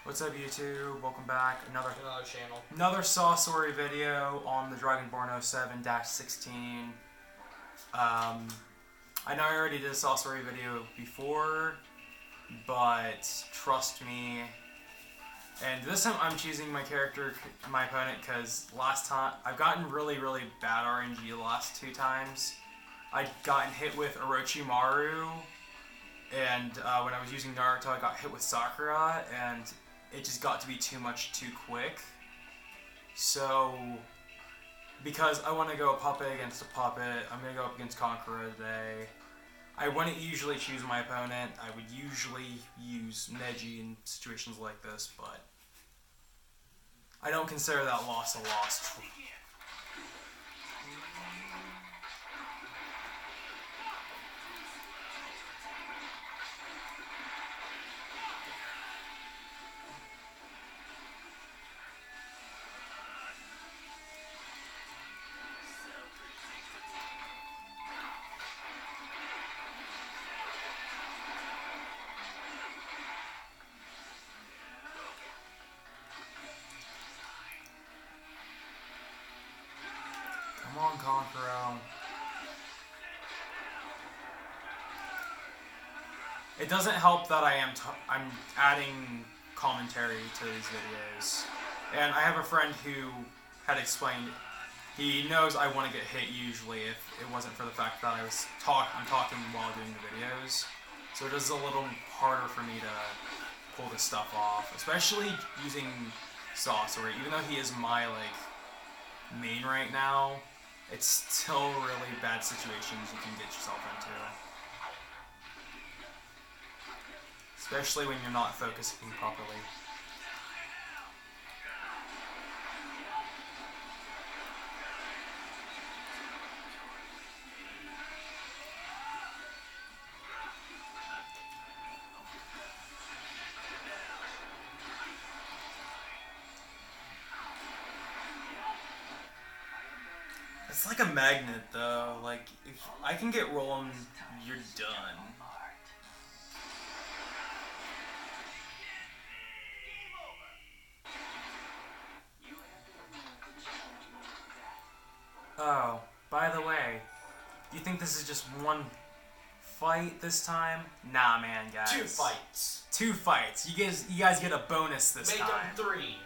What's up, YouTube? Welcome back. Another channel. Another sasori video on the Dragonborn 07-16. I know I already did a sasori video before, but trust me. And this time I'm choosing my character, my opponent, because last time I've gotten really bad RNG the last two times. I'd gotten hit with Orochimaru, and when I was using Naruto, I got hit with Sakura, and it just got to be too much too quick. So, because I want to go puppet against a puppet, I'm going to go up against Conqueror today. I wouldn't usually choose my opponent. I would usually use Neji in situations like this, but I don't consider that loss a loss. Come on, Conqueror. It doesn't help that I'm adding commentary to these videos, and I have a friend who had explained he knows I want to get hit usually if it wasn't for the fact that I'm talking while doing the videos, so it is a little harder for me to pull this stuff off, especially using Sasori. Even though he is my main right now, it's still really bad situations you can get yourself into. Especially when you're not focusing properly. It's like a magnet, though. Like, if I can get rolling, you're done. Oh, by the way, do you think this is just one fight this time? Nah, man, guys. 2 fights. 2 fights. You guys get a bonus this time. Make them 3.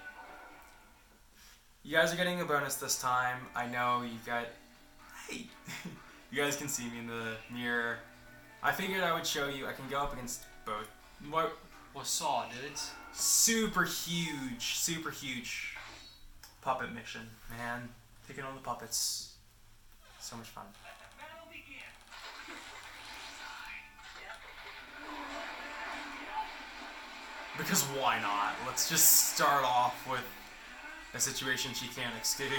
You guys are getting a bonus this time. I know you got... Hey! You guys can see me in the mirror. I figured I would show you. I can go up against both. What's saw, dude? Super huge puppet mission, man. Taking on the puppets. So much fun. Because why not? Let's just start off with a situation she can't escape.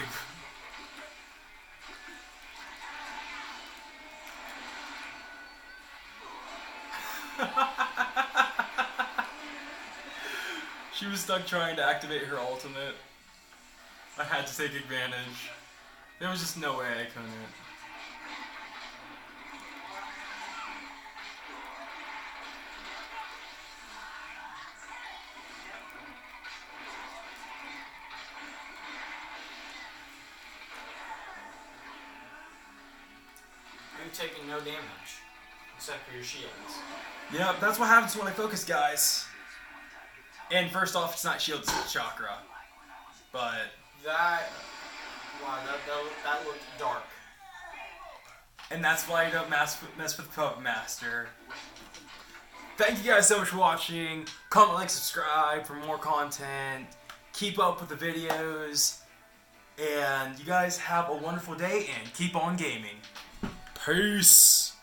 She was stuck trying to activate her ultimate. I had to take advantage. There was just no way I couldn't. You're taking no damage, except for your shields. Yep, that's what happens when I focus, guys. And first off, it's not shields, it's chakra. But That looked dark. and that's why I don't mess with Puppet Master. Thank you guys so much for watching. Comment, like, subscribe for more content. Keep up with the videos. And you guys have a wonderful day and keep on gaming. Peace.